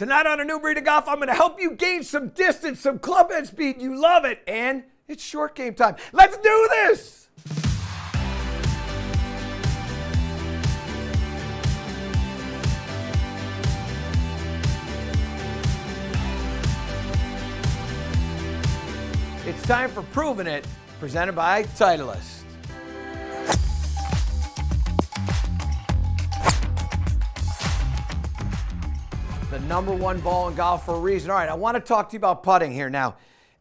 Tonight on A New Breed of Golf, I'm going to help you gain some distance, some club head speed. You love it. And it's short game time. Let's do this. It's time for Proving It, presented by Titleist. The #1 ball in golf for a reason. All right, I want to talk to you about putting here. Now,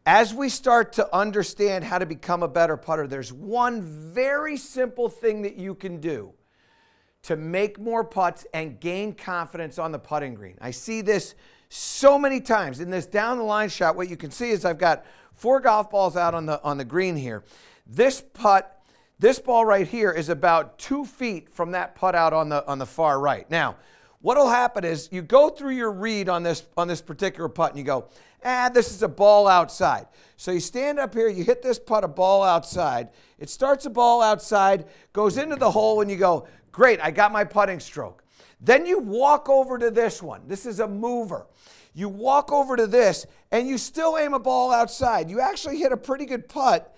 as we start to understand how to become a better putter, there's one very simple thing that you can do to make more putts and gain confidence on the putting green. I see this so many times. In this down the line shot, what you can see is I've got 4 golf balls out on the green here. This ball right here is about 2 feet from that putt out on the far right. Now, what'll happen is you go through your read on this particular putt and you go, this is a ball outside. So you stand up here, you hit this putt a ball outside. It starts a ball outside, goes into the hole, and you go, great, I got my putting stroke. Then you walk over to this one. This is a mover. You walk over to this, and you still aim a ball outside. You actually hit a pretty good putt.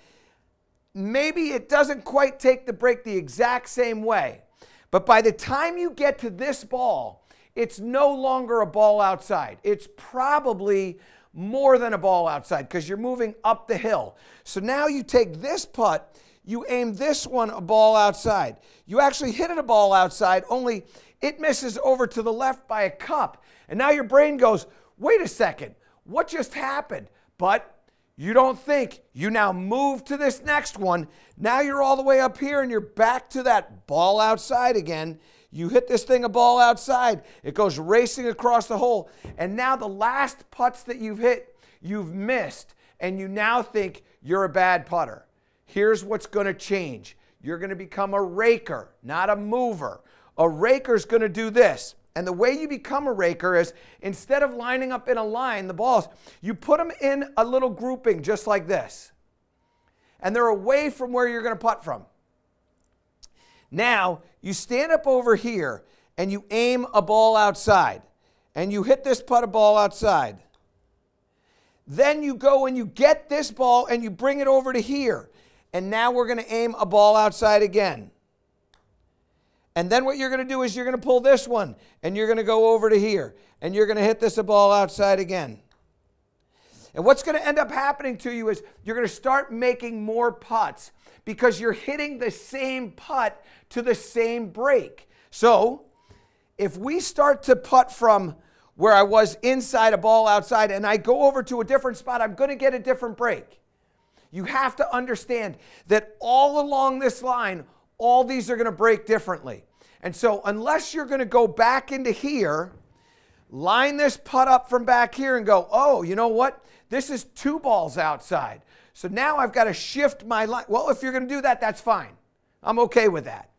Maybe it doesn't quite take the break the exact same way. But by the time you get to this ball, it's no longer a ball outside. It's probably more than a ball outside because you're moving up the hill. So now you take this putt, you aim this one a ball outside. You actually hit it a ball outside, only it misses over to the left by a cup. And now your brain goes, wait a second, what just happened? But you don't think. You now move to this next one. Now you're all the way up here and you're back to that ball outside again. You hit this thing a ball outside. It goes racing across the hole. And now the last putts that you've hit, you've missed. And you now think you're a bad putter. Here's what's going to change. You're going to become a raker, not a mover. A raker's going to do this. And the way you become a raker is instead of lining up in a line, the balls, you put them in a little grouping just like this. And they're away from where you're going to putt from. Now, you stand up over here and you aim a ball outside. And you hit this putt a ball outside. Then you go and you get this ball and you bring it over to here. And now we're going to aim a ball outside again. And then what you're going to do is you're going to pull this one and you're going to go over to here and you're going to hit this a ball outside again. And what's going to end up happening to you is you're going to start making more putts because you're hitting the same putt to the same break. So if we start to putt from where I was inside a ball outside and I go over to a different spot, I'm going to get a different break. You have to understand that all along this line, all these are going to break differently. And so unless you're going to go back into here, line this putt up from back here and go, oh, you know what? This is 2 balls outside. So now I've got to shift my line. Well, if you're going to do that, that's fine. I'm okay with that.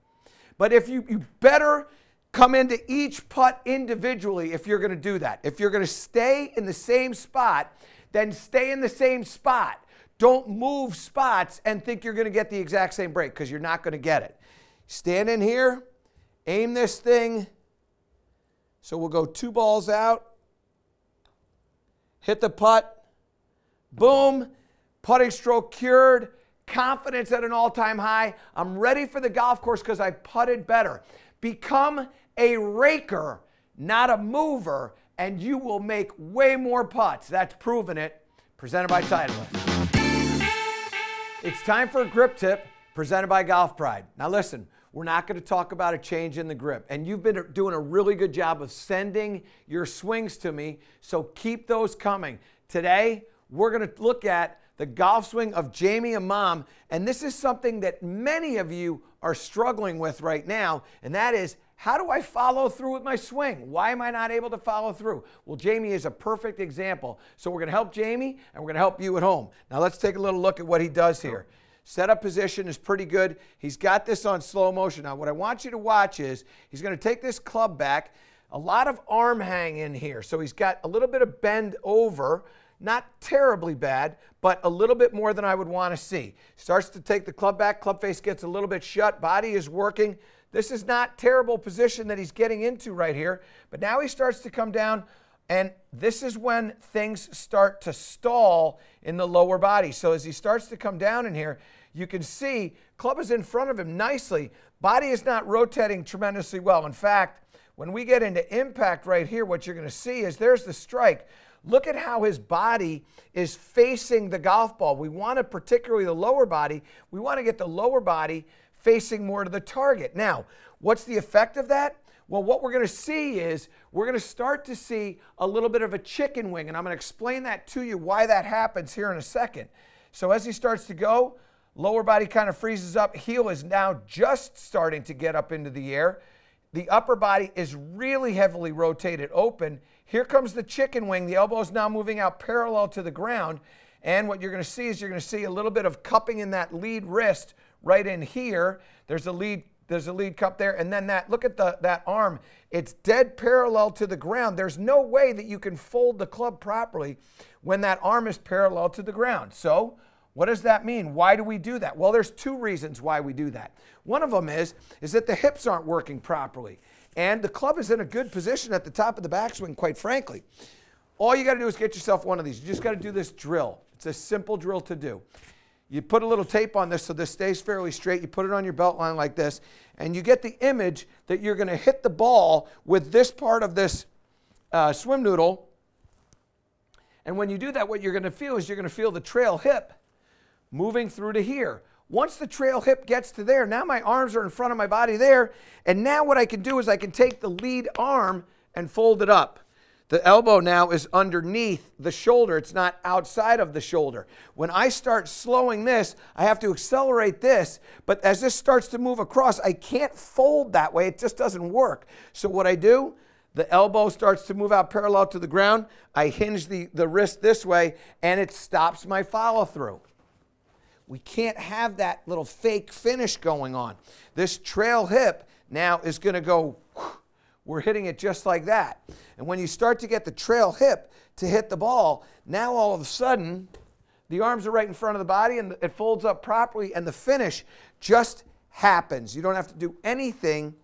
But if you better come into each putt individually if you're going to do that. If you're going to stay in the same spot, then stay in the same spot. Don't move spots and think you're going to get the exact same break because you're not going to get it. Stand in here, aim this thing. So we'll go 2 balls out, hit the putt, boom, putting stroke cured, confidence at an all-time high. I'm ready for the golf course because I putted better. Become a raker, not a mover, and you will make way more putts. That's Proving It, presented by Titleist. It's time for a grip tip presented by Golf Pride. Now listen, we're not going to talk about a change in the grip. And you've been doing a really good job of sending your swings to me, so keep those coming. Today, we're going to look at the golf swing of Jamie Imam. And this is something that many of you are struggling with right now, and that is, how do I follow through with my swing? Why am I not able to follow through? Well, Jamie is a perfect example. So we're going to help Jamie, and we're going to help you at home. Now let's take a little look at what he does here. Setup position is pretty good. He's got this on slow motion. Now what I want you to watch is he's going to take this club back. A lot of arm hang in here. So he's got a little bit of bend over. Not terribly bad, but a little bit more than I would want to see. Starts to take the club back. Club face gets a little bit shut. Body is working. This is not terrible position that he's getting into right here, but now he starts to come down And this is when things start to stall in the lower body. So as he starts to come down in here, you can see club is in front of him nicely. Body is not rotating tremendously well. In fact, when we get into impact right here, what you're going to see is there's the strike. Look at how his body is facing the golf ball. We want to, particularly the lower body, we want to get the lower body facing more to the target. Now, what's the effect of that? Well, what we're going to see is we're going to start to see a little bit of a chicken wing, and I'm going to explain that to you, why that happens here in a second. So as he starts to go, lower body kind of freezes up. Heel is now just starting to get up into the air. The upper body is really heavily rotated open. Here comes the chicken wing. The elbow is now moving out parallel to the ground. And what you're going to see is you're going to see a little bit of cupping in that lead wrist right in here. There's a lead cup there. And then look at that arm. It's dead parallel to the ground. There's no way that you can fold the club properly when that arm is parallel to the ground. So what does that mean? Why do we do that? Well, there's two reasons why we do that. One of them is that the hips aren't working properly. And the club is in a good position at the top of the backswing, quite frankly. All you got to do is get yourself one of these. You just got to do this drill. It's a simple drill to do. You put a little tape on this so this stays fairly straight. You put it on your belt line like this, and you get the image that you're going to hit the ball with this part of this swim noodle. And when you do that, what you're going to feel is you're going to feel the trail hip moving through to here. Once the trail hip gets to there, now my arms are in front of my body there, and now what I can do is I can take the lead arm and fold it up. The elbow now is underneath the shoulder. It's not outside of the shoulder. When I start slowing this, I have to accelerate this, but as this starts to move across, I can't fold that way. It just doesn't work. So what I do, the elbow starts to move out parallel to the ground. I hinge the wrist this way, and it stops my follow-through. We can't have that little fake finish going on. This trail hip now is going to go, we're hitting it just like that. And when you start to get the trail hip to hit the ball, now all of a sudden, the arms are right in front of the body and it folds up properly and the finish just happens. You don't have to do anything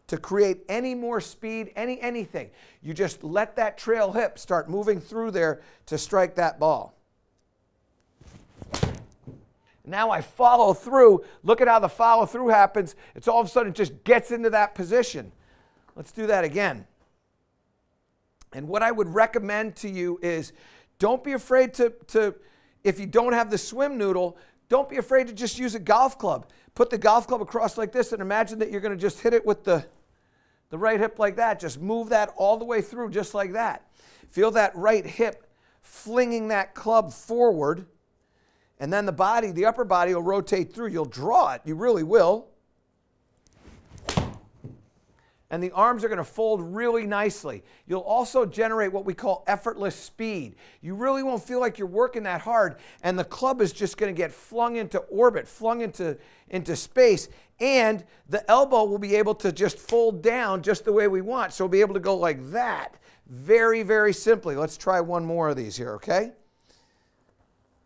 to create any more speed, anything. You just let that trail hip start moving through there to strike that ball. Now I follow through. Look at how the follow through happens. It's all of a sudden it just gets into that position. Let's do that again. And what I would recommend to you is don't be afraid to if you don't have the swim noodle, don't be afraid to just use a golf club. Put the golf club across like this and imagine that you're going to just hit it with the right hip like that. Just move that all the way through just like that. Feel that right hip flinging that club forward. And then the body, the upper body will rotate through. You'll draw it. You really will. And the arms are going to fold really nicely. You'll also generate what we call effortless speed. You really won't feel like you're working that hard, and the club is just going to get flung into orbit, flung into space, and the elbow will be able to just fold down just the way we want. So we'll be able to go like that very, very simply. Let's try one more of these here, okay?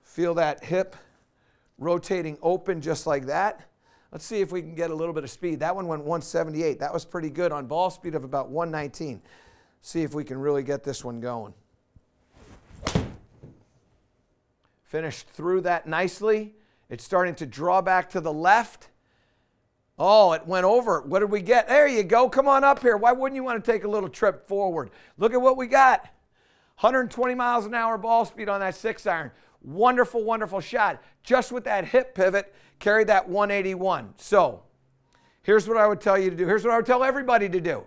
Feel that hip rotating open just like that. Let's see if we can get a little bit of speed. That one went 178. That was pretty good on ball speed of about 119. See if we can really get this one going. Finished through that nicely. It's starting to draw back to the left. Oh, it went over. What did we get? There you go. Come on up here. Why wouldn't you want to take a little trip forward? Look at what we got. 120 miles an hour ball speed on that 6-iron. Wonderful, wonderful shot. Just with that hip pivot, carried that 181. So here's what I would tell you to do. Here's what I would tell everybody to do.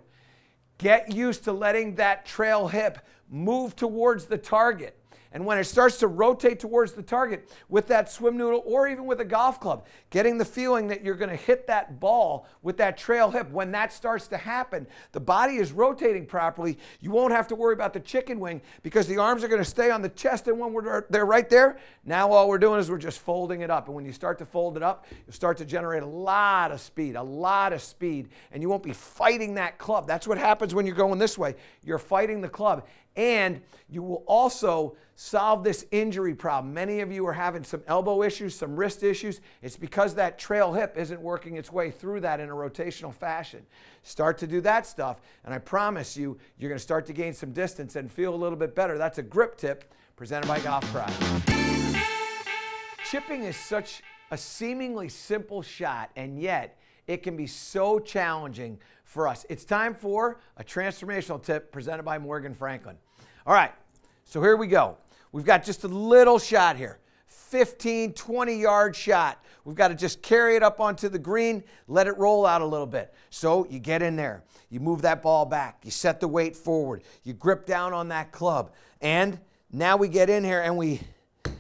Get used to letting that trail hip move towards the target. And when it starts to rotate towards the target with that swim noodle or even with a golf club, getting the feeling that you're going to hit that ball with that trail hip, when that starts to happen, the body is rotating properly. You won't have to worry about the chicken wing because the arms are going to stay on the chest, and when they're right there, now all we're doing is we're just folding it up. And when you start to fold it up, you'll start to generate a lot of speed, and you won't be fighting that club. That's what happens when you're going this way. You're fighting the club. And you will also solve this injury problem. Many of you are having some elbow issues, some wrist issues. It's because that trail hip isn't working its way through that in a rotational fashion. Start to do that stuff, and I promise you, you're going to start to gain some distance and feel a little bit better. That's a grip tip presented by Golf Pride. Chipping is such a seemingly simple shot, and yet it can be so challenging for us. It's time for a transformational tip presented by Morgan Franklin. All right, so here we go. We've got just a little shot here, 15, 20-yard shot. We've got to just carry it up onto the green, let it roll out a little bit. So you get in there, you move that ball back, you set the weight forward, you grip down on that club, and now we get in here and we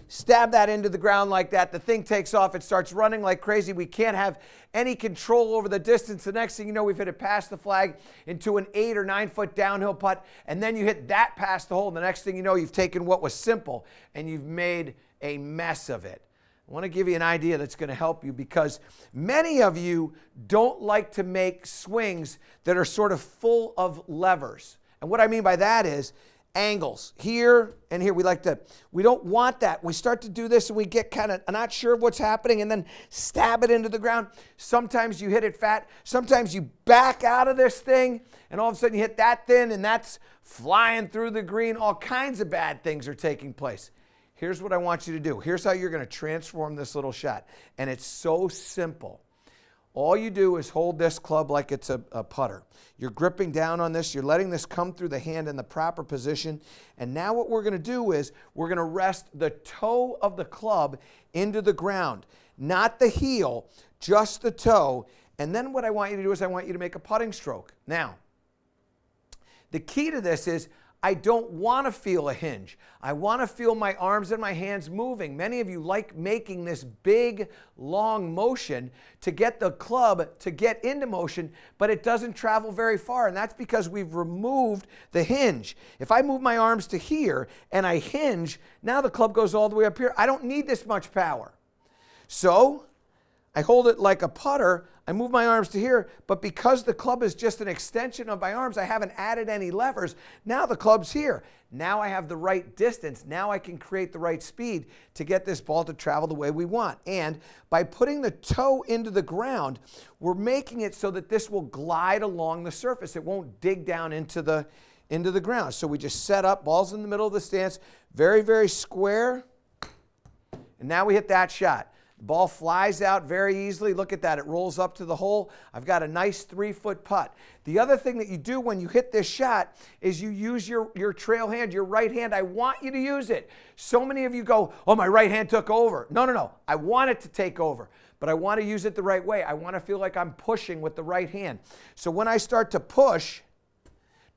stab that into the ground like that. The thing takes off. It starts running like crazy. We can't have any control over the distance. The next thing you know, we've hit it past the flag into an 8 or 9 foot downhill putt, and then you hit that past the hole. And the next thing you know, you've taken what was simple and you've made a mess of it. I want to give you an idea that's going to help you, because many of you don't like to make swings that are sort of full of levers. And what I mean by that is angles here and here. We don't want that. We start to do this and we get kind of not sure of what's happening and then stab it into the ground. Sometimes you hit it fat. Sometimes you back out of this thing and all of a sudden you hit that thin and that's flying through the green. All kinds of bad things are taking place. Here's what I want you to do. Here's how you're going to transform this little shot. And it's so simple. All you do is hold this club like it's a putter. You're gripping down on this. You're letting this come through the hand in the proper position. And now what we're going to do is we're going to rest the toe of the club into the ground. Not the heel, just the toe. And then what I want you to do is I want you to make a putting stroke. Now, the key to this is I don't want to feel a hinge. I want to feel my arms and my hands moving. Many of you like making this big, long motion to get the club to get into motion, but it doesn't travel very far, and that's because we've removed the hinge. If I move my arms to here and I hinge, now the club goes all the way up here. I don't need this much power. So I hold it like a putter. I move my arms to here, but because the club is just an extension of my arms, I haven't added any levers. Now the club's here. Now I have the right distance. Now I can create the right speed to get this ball to travel the way we want. And by putting the toe into the ground, we're making it so that this will glide along the surface. It won't dig down into the ground. So we just set up, balls in the middle of the stance, very, very square. And now we hit that shot. Ball flies out very easily. Look at that. It rolls up to the hole. I've got a nice 3-foot putt. The other thing that you do when you hit this shot is you use your trail hand, your right hand. I want you to use it. So many of you go, oh, my right hand took over. No, no, no. I want it to take over, but I want to use it the right way. I want to feel like I'm pushing with the right hand. So when I start to push,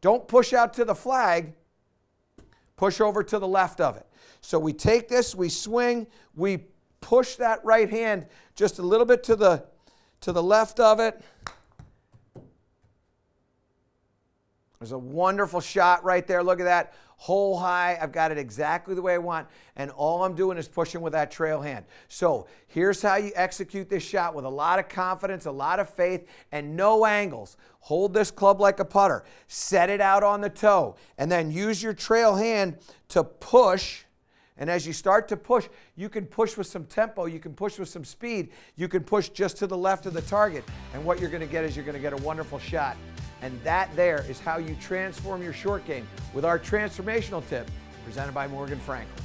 don't push out to the flag. Push over to the left of it. So we take this, we swing, we push that right hand just a little bit to the left of it. There's a wonderful shot right there. Look at that. Hole high. I've got it exactly the way I want. And all I'm doing is pushing with that trail hand. So here's how you execute this shot with a lot of confidence, a lot of faith, and no angles. Hold this club like a putter. Set it out on the toe. And then use your trail hand to push. And as you start to push, you can push with some tempo, you can push with some speed, you can push just to the left of the target. And what you're going to get is you're going to get a wonderful shot. And that there is how you transform your short game with our transformational tip presented by Morgan Franklin.